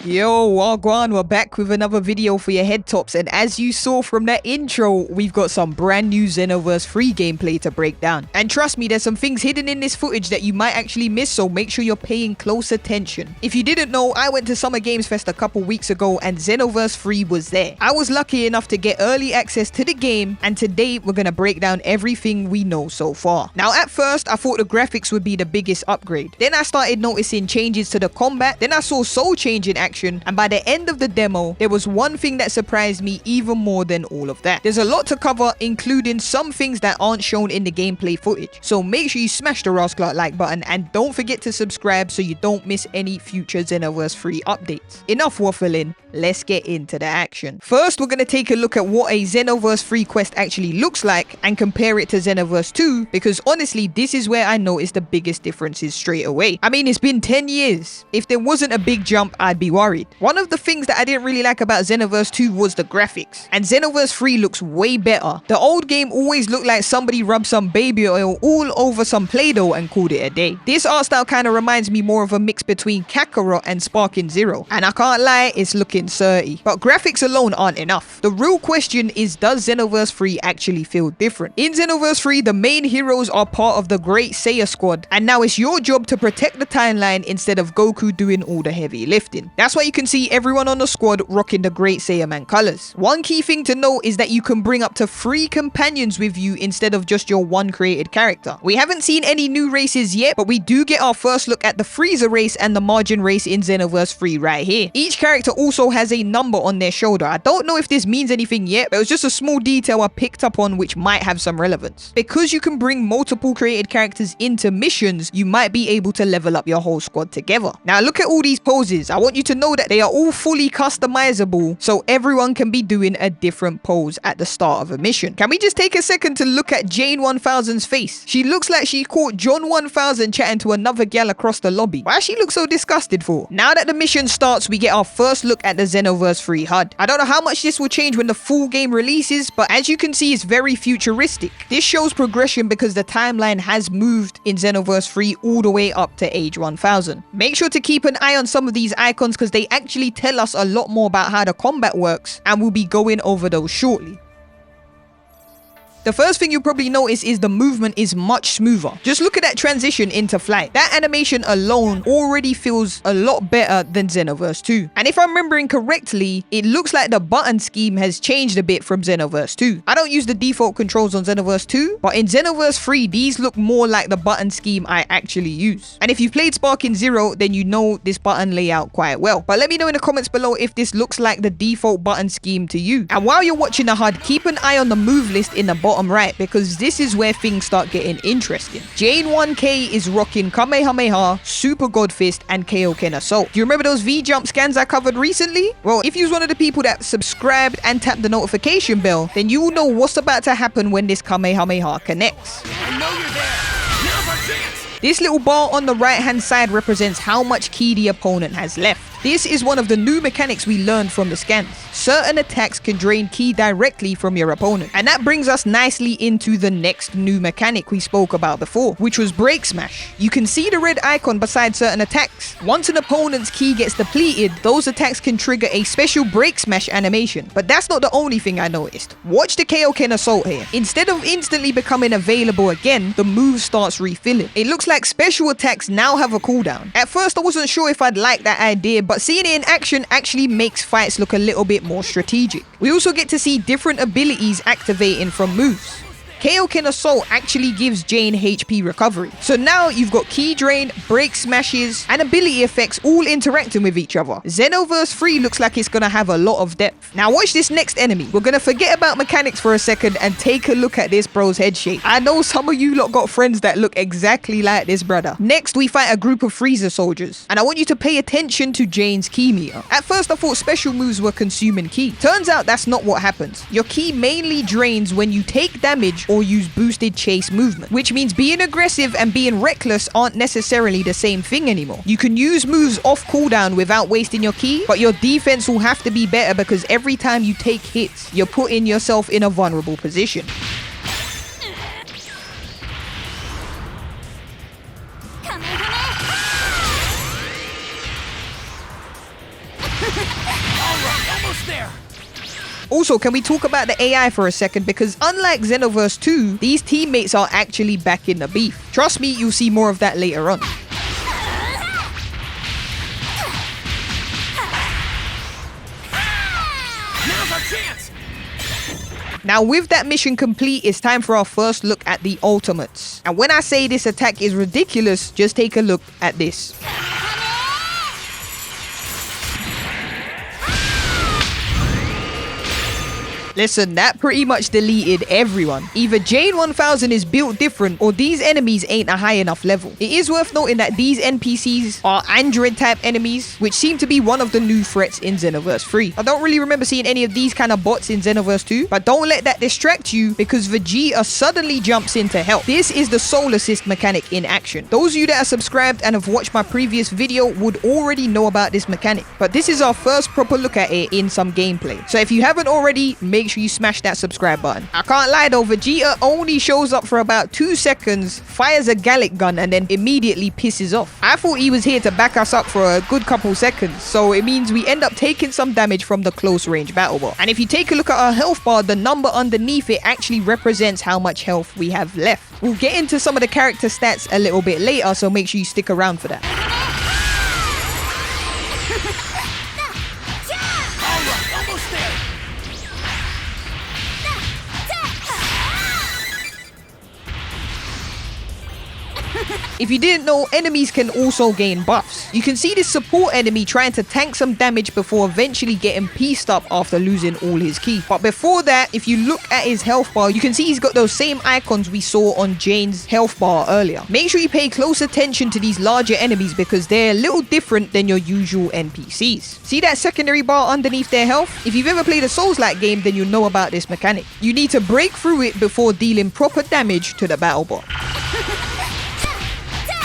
Yo, Wagwan, we're back with another video for your head tops, and as you saw from that intro, we've got some brand new Xenoverse free gameplay to break down. And trust me, there's some things hidden in this footage that you might actually miss, so make sure you're paying close attention. If you didn't know, I went to Summer Games Fest a couple weeks ago and Xenoverse free was there. I was lucky enough to get early access to the game, and today we're gonna break down everything we know so far. Now at first, I thought the graphics would be the biggest upgrade. Then I started noticing changes to the combat, then I saw Soul Change in action, and by the end of the demo, there was one thing that surprised me even more than all of that. There's a lot to cover, including some things that aren't shown in the gameplay footage. So make sure you smash the rascal like button and don't forget to subscribe so you don't miss any future Xenoverse free updates. Enough waffling, let's get into the action. First, we're going to take a look at what a Xenoverse free quest actually looks like and compare it to Xenoverse 2, because honestly, this is where I noticed the biggest differences straight away. I mean, it's been 10 years. If there wasn't a big jump, I'd be worried. One of the things that I didn't really like about Xenoverse 2 was the graphics, and Xenoverse 3 looks way better. The old game always looked like somebody rubbed some baby oil all over some Play-Doh and called it a day. This art style kind of reminds me more of a mix between Kakarot and Sparking Zero, and I can't lie, it's looking dirty. But graphics alone aren't enough. The real question is, does Xenoverse 3 actually feel different? In Xenoverse 3, the main heroes are part of the Great Saiya squad, and now it's your job to protect the timeline instead of Goku doing all the heavy lifting. That's why you can see everyone on the squad rocking the Great Saiya Man colors. One key thing to note is that you can bring up to 3 companions with you instead of just your one created character. We haven't seen any new races yet, but we do get our first look at the Frieza race and the Margin race in Xenoverse 3 right here. Each character also has a number on their shoulder. I don't know if this means anything yet, but it was just a small detail I picked up on which might have some relevance. Because you can bring multiple created characters into missions, you might be able to level up your whole squad together. Now look at all these poses. I want you to know that they are all fully customizable, so everyone can be doing a different pose at the start of a mission. Can we just take a second to look at Jane 1000's face? She looks like she caught John 1000 chatting to another gal across the lobby. Why does she look so disgusted for? Now that the mission starts, we get our first look at the Xenoverse 3 HUD. I don't know how much this will change when the full game releases, but as you can see, it's very futuristic. This shows progression because the timeline has moved in Xenoverse 3 all the way up to age 1000. Make sure to keep an eye on some of these icons because they actually tell us a lot more about how the combat works, and we'll be going over those shortly. The first thing you'll probably notice is the movement is much smoother. Just look at that transition into flight. That animation alone already feels a lot better than Xenoverse 2. And if I'm remembering correctly, it looks like the button scheme has changed a bit from Xenoverse 2. I don't use the default controls on Xenoverse 2, but in Xenoverse 3, these look more like the button scheme I actually use. And if you've played Sparking Zero, then you know this button layout quite well. But let me know in the comments below if this looks like the default button scheme to you. And while you're watching the HUD, keep an eye on the move list in the bottom right, because this is where things start getting interesting. Jane 1K is rocking Kamehameha, Super God Fist, and Kaioken Assault. Do you remember those V-Jump scans I covered recently? Well, if you was one of the people that subscribed and tapped the notification bell, then you will know what's about to happen when this Kamehameha connects. I know you're there. Now's our chance. This little bar on the right hand side represents how much ki the opponent has left. This is one of the new mechanics we learned from the scans. Certain attacks can drain ki directly from your opponent. And that brings us nicely into the next new mechanic we spoke about before, which was Break Smash. You can see the red icon beside certain attacks. Once an opponent's ki gets depleted, those attacks can trigger a special Break Smash animation. But that's not the only thing I noticed. Watch the Kaioken Assault here. Instead of instantly becoming available again, the move starts refilling. It looks like special attacks now have a cooldown. At first I wasn't sure if I'd like that idea, but seeing it in action actually makes fights look a little bit more strategic. We also get to see different abilities activating from moves. Kaioken Assault actually gives Jane HP recovery. So now you've got ki drain, break smashes, and ability effects all interacting with each other. Xenoverse 3 looks like it's gonna have a lot of depth. Now watch this next enemy. We're gonna forget about mechanics for a second and take a look at this bro's head shape. I know some of you lot got friends that look exactly like this brother. Next, we fight a group of Frieza soldiers, and I want you to pay attention to Jane's ki meter. At first I thought special moves were consuming ki. Turns out that's not what happens. Your ki mainly drains when you take damage or use boosted chase movement, which means being aggressive and being reckless aren't necessarily the same thing anymore. You can use moves off cooldown without wasting your ki, but your defense will have to be better because every time you take hits, you're putting yourself in a vulnerable position. Also, can we talk about the AI for a second? Because unlike Xenoverse 2, these teammates are actually back in the beef. Trust me, you'll see more of that later on. Now's our chance! Now with that mission complete, it's time for our first look at the ultimates. And when I say this attack is ridiculous, just take a look at this. Listen, that pretty much deleted everyone. Either Jane 1000 is built different or these enemies ain't a high enough level. It is worth noting that these NPCs are android type enemies, which seem to be one of the new threats in Xenoverse 3. I don't really remember seeing any of these kind of bots in Xenoverse 2, but don't let that distract you because Vegeta suddenly jumps in to help. This is the soul assist mechanic in action. Those of you that are subscribed and have watched my previous video would already know about this mechanic, but this is our first proper look at it in some gameplay. So if you haven't already, make sure you smash that subscribe button. I can't lie though, Vegeta only shows up for about 2 seconds, fires a Gallic gun, and then immediately pisses off. I thought he was here to back us up for a good couple seconds, so it means we end up taking some damage from the close range battle bot. And if you take a look at our health bar, the number underneath it actually represents how much health we have left. We'll get into some of the character stats a little bit later, so make sure you stick around for that. Alright, almost there! If you didn't know, enemies can also gain buffs. You can see this support enemy trying to tank some damage before eventually getting pieced up after losing all his ki. But before that, if you look at his health bar, you can see he's got those same icons we saw on Jane's health bar earlier. Make sure you pay close attention to these larger enemies because they're a little different than your usual NPCs. See that secondary bar underneath their health? If you've ever played a Souls-like game, then you know about this mechanic. You need to break through it before dealing proper damage to the battle bot.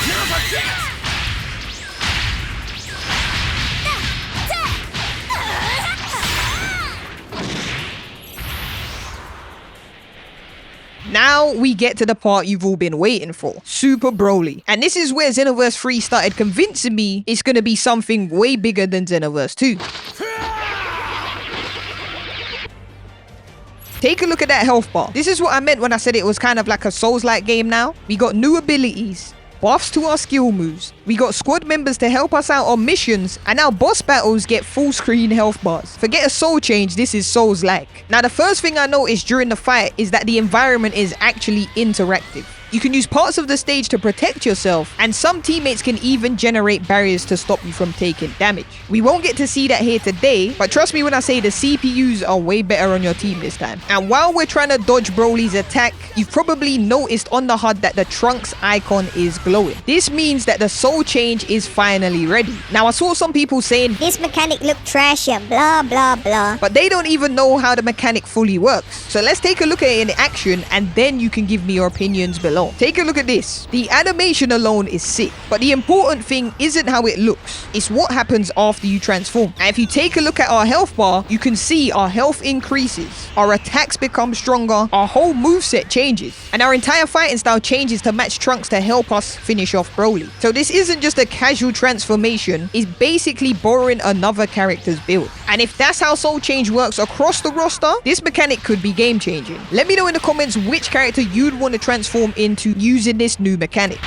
Now's our chance! Now we get to the part you've all been waiting for, Super Broly. And this is where Xenoverse 3 started convincing me it's gonna be something way bigger than Xenoverse 2. Take a look at that health bar. This is what I meant when I said it was kind of like a Souls-like game now. We got new abilities, buffs to our skill moves, we got squad members to help us out on missions, and now boss battles get full screen health bars. Forget a soul change, this is Souls-like. Now the first thing I noticed during the fight is that the environment is actually interactive. You can use parts of the stage to protect yourself, and some teammates can even generate barriers to stop you from taking damage. We won't get to see that here today, but trust me when I say the CPUs are way better on your team this time. And while we're trying to dodge Broly's attack, you've probably noticed on the HUD that the Trunks icon is glowing. This means that the soul change is finally ready. Now I saw some people saying This mechanic look trashy and blah blah blah. but they don't even know how the mechanic fully works. So let's take a look at it in action and then you can give me your opinions below. Take a look at this. The animation alone is sick, but the important thing isn't how it looks, it's what happens after you transform. And if you take a look at our health bar, you can see our health increases, our attacks become stronger, our whole moveset changes, and our entire fighting style changes to match Trunks to help us finish off Broly. So this isn't just a casual transformation, it's basically borrowing another character's build. And if that's how soul change works across the roster, this mechanic could be game changing. Let me know in the comments which character you'd want to transform into using this new mechanic.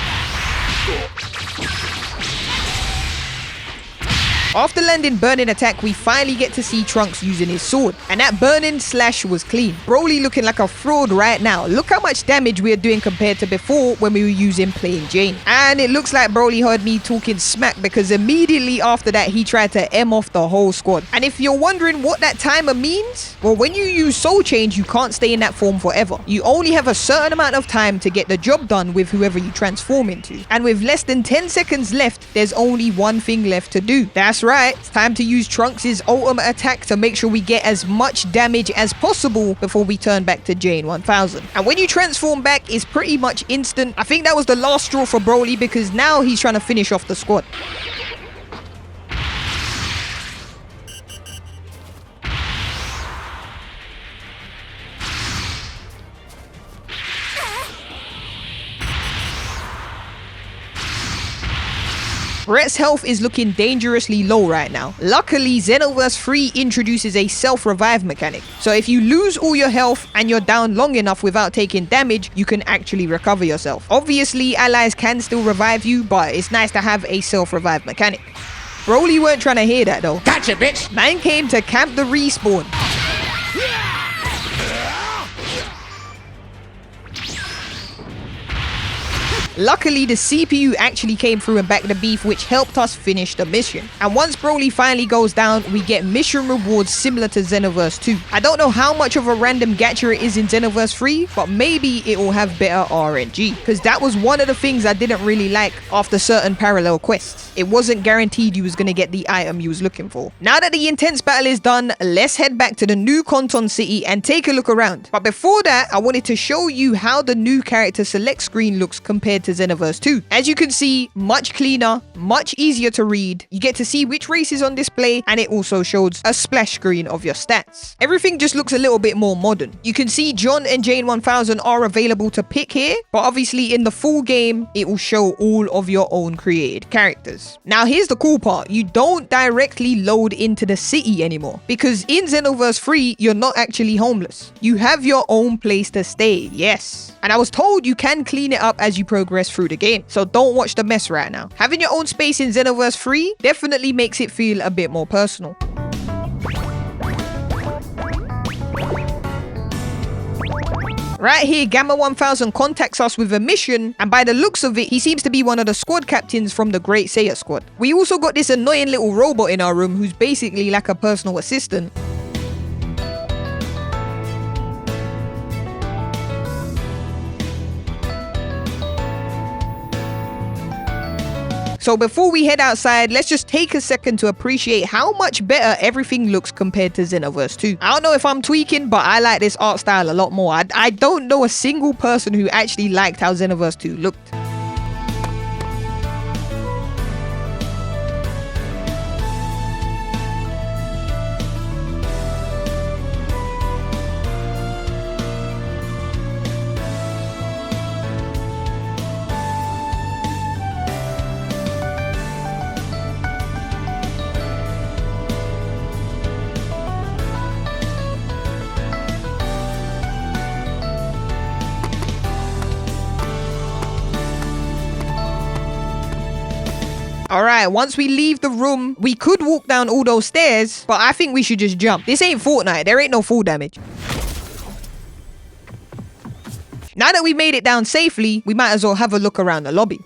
After landing Burning Attack, we finally get to see Trunks using his sword. And that Burning Slash was clean. Broly looking like a fraud right now. Look how much damage we are doing compared to before when we were using Plain Jane. And it looks like Broly heard me talking smack because immediately after that he tried to M off the whole squad. And if you're wondering what that timer means, well, when you use Soul Change, you can't stay in that form forever. You only have a certain amount of time to get the job done with whoever you transform into. And with less than 10 seconds left, there's only one thing left to do. That's right, it's time to use Trunks' ultimate attack to make sure we get as much damage as possible before we turn back to Jane 1000. And when you transform back, it's pretty much instant. I think that was the last straw for Broly because now he's trying to finish off the squad. Brett's health is looking dangerously low right now. Luckily, Xenoverse 3 introduces a self-revive mechanic. So if you lose all your health and you're down long enough without taking damage, you can actually recover yourself. Obviously, allies can still revive you, but it's nice to have a self-revive mechanic. Broly weren't trying to hear that though. Gotcha, bitch! Man came to camp the respawn. Luckily, the CPU actually came through and backed the beef, which helped us finish the mission. And once Broly finally goes down, we get mission rewards similar to Xenoverse 2. I don't know how much of a random gacha it is in Xenoverse 3, but maybe it will have better RNG. Because that was one of the things I didn't really like after certain parallel quests. It wasn't guaranteed you was going to get the item you was looking for. Now that the intense battle is done, let's head back to the new Kanton City and take a look around. But before that, I wanted to show you how the new character select screen looks compared to Xenoverse 2. As you can see, much cleaner, much easier to read. You get to see which race is on display, and it also shows a splash screen of your stats. Everything just looks a little bit more modern. You can see John and Jane 1000 are available to pick here, but obviously in the full game, it will show all of your own created characters. Now here's the cool part, you don't directly load into the city anymore, because in Xenoverse 3, you're not actually homeless. You have your own place to stay, yes. And I was told you can clean it up as you progress through the game, so don't watch the mess right now. Having your own space in Xenoverse 3 definitely makes it feel a bit more personal. Right here, Gamma 1000 contacts us with a mission, and by the looks of it, he seems to be one of the squad captains from the Great Saiyan squad. We also got this annoying little robot in our room who's basically like a personal assistant. So before we head outside, let's just take a second to appreciate how much better everything looks compared to Xenoverse 2. I don't know if I'm tweaking, but I like this art style a lot more. I don't know a single person who actually liked how Xenoverse 2 looked. Alright, once we leave the room, we could walk down all those stairs, but I think we should just jump. This ain't Fortnite, there ain't no fall damage. Now that we made it down safely, we might as well have a look around the lobby.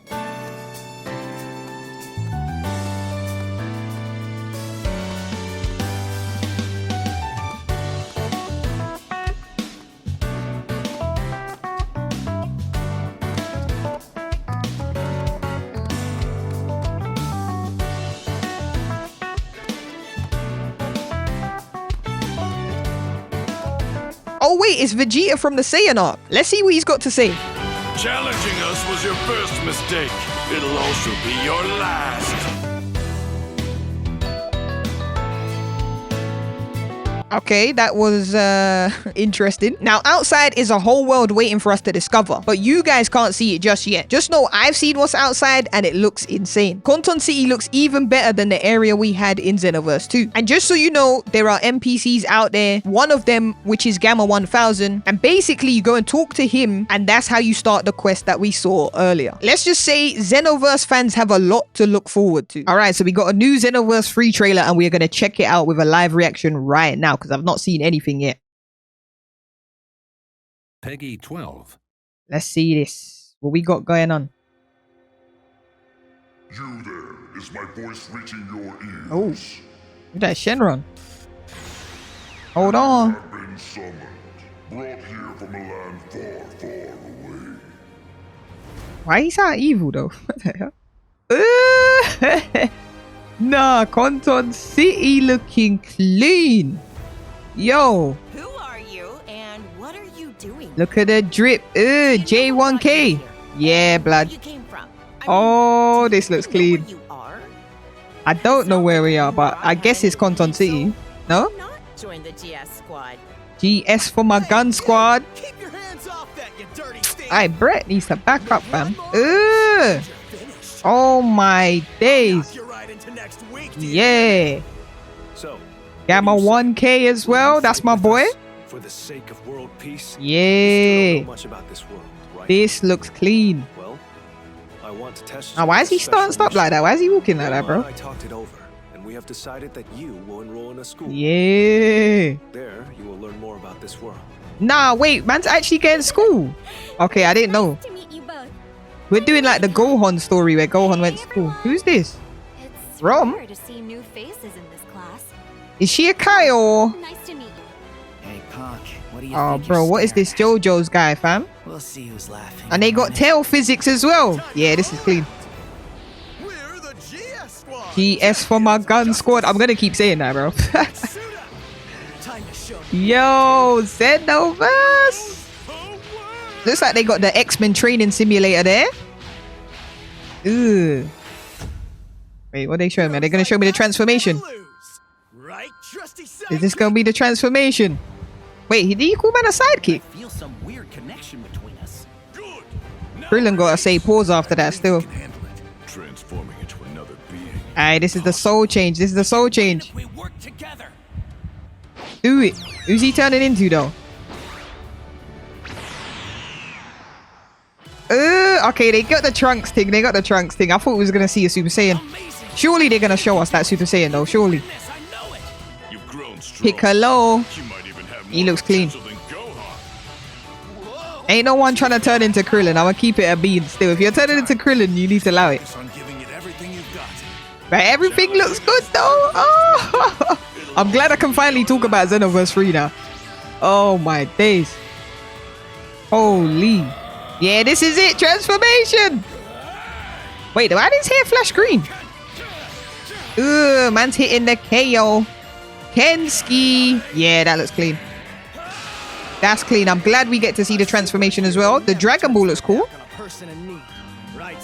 Oh wait, it's Vegeta from the Saiyan arc. Let's see what he's got to say. Challenging us was your first mistake. It'll also be your last. Okay, that was interesting. Now, outside is a whole world waiting for us to discover, but you guys can't see it just yet. Just know I've seen what's outside and it looks insane. Kanton City looks even better than the area we had in Xenoverse 2. And just so you know, there are NPCs out there, one of them which is Gamma 1000, and basically you go and talk to him, and that's how you start the quest that we saw earlier. Let's just say Xenoverse fans have a lot to look forward to. Alright, so we got a new Xenoverse 3 trailer and we're going to check it out with a live reaction right now, because I've not seen anything yet. Peggy 12. Let's see this. What we got going on? You there, is my voice reaching your ears? Oh, look at that Shenron. Hold on. I've been summoned, brought here from a land far, far away. Why is that evil though? What the hell? Nah, Kanton City looking clean. Yo, Who are you and what are you doing? look at the drip. J1K. Yeah, blood. Where you came from? Oh, do this you looks even know clean. where you are? I don't know where we are, but I guess it's Kanton City. No? Not join the GS squad. GS for my gun squad. Keep your hands off that, you dirty stain. Aye, Brett needs to back up, fam. Oh my days. You're right into next week. Yeah. So, Gamma 1K as well. That's my boy. for the sake of world peace. Yeah. Don't know much about this world, right? This looks clean. Well, I want to test. Now, why is he starting stuff like that? Why is he walking like that, bro? I talked it over, and we have decided that you will enroll in a school. Yeah. There, you will learn more about this world. Nah, wait, man's actually getting school. Okay, I didn't know. Nice to meet you both. We're doing like the Gohan story where Gohan went to school. Who's this? It's Rom? rare to see new faces in this class. Is she a Kai or? Nice to meet you. Hey, Punk, what do you Oh, think bro, you're what is this staring at? JoJo's guy, fam? We'll see who's laughing. And they got tail physics as well. Yeah, this is clean. We're the GS squad. GS for my gun squad. I'm gonna keep saying that, bro. Time to show Yo, Xenoverse. Looks like they got the X-Men training simulator there. Ooh. Wait, what are they showing me? Are they gonna show me the transformation? Right, trusty Is this gonna be the transformation? Wait, did he call man a sidekick? Feel some weird connection between us. Good. Krillin gotta say pause after that still. Handle it. Transforming into another being. Alright, this is the soul change. This is the soul change. We work together. Do it. Who's he turning into though? Okay, they got the Trunks thing. They got the Trunks thing. I thought we was gonna see a Super Saiyan. Surely they're gonna show us that Super Saiyan though. Surely. Yes, I know it. You've grown strong. Piccolo. You might even have He more looks clean. potential than Gohan. Ain't no one trying to turn into Krillin. I'm gonna keep it a bean still. If you're turning into Krillin, you need to allow it. Focus on giving it everything you've got. But everything looks good though. Oh. I'm glad I can finally talk about Xenoverse 3 now. Oh my days. Holy. Yeah, this is it. Transformation. Wait, why did his hair flash green? Ugh, man's hitting the KO. Kenski. Yeah, that looks clean. That's clean. I'm glad we get to see the transformation as well. The Dragon Ball looks cool.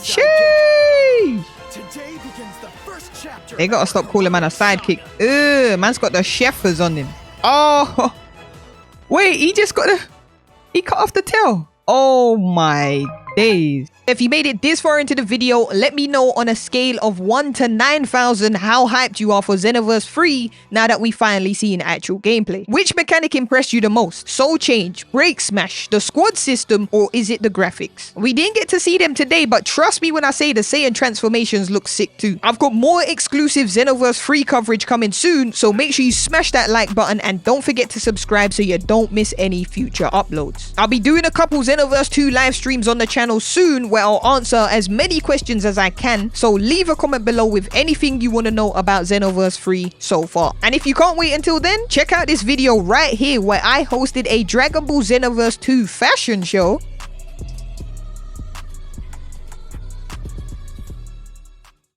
Sheesh. Today begins the first chapter. They gotta stop calling man a sidekick. Ugh, man's got the chefers on him. Oh, wait, he just got he cut off the tail. Oh my days. If you made it this far into the video, let me know on a scale of 1 to 9,000 how hyped you are for Xenoverse 3 now that we finally seen actual gameplay. Which mechanic impressed you the most? Soul Change, Break Smash, the squad system, or is it the graphics? We didn't get to see them today, but trust me when I say the Saiyan transformations look sick too. I've got more exclusive Xenoverse 3 coverage coming soon, so make sure you smash that like button and don't forget to subscribe so you don't miss any future uploads. I'll be doing a couple Xenoverse 2 live streams on the channel soon where I'll answer as many questions as I can, so leave a comment below with anything you want to know about Xenoverse 3 so far. And if you can't wait until then, check out this video right here where I hosted a Dragon Ball Xenoverse 2 fashion show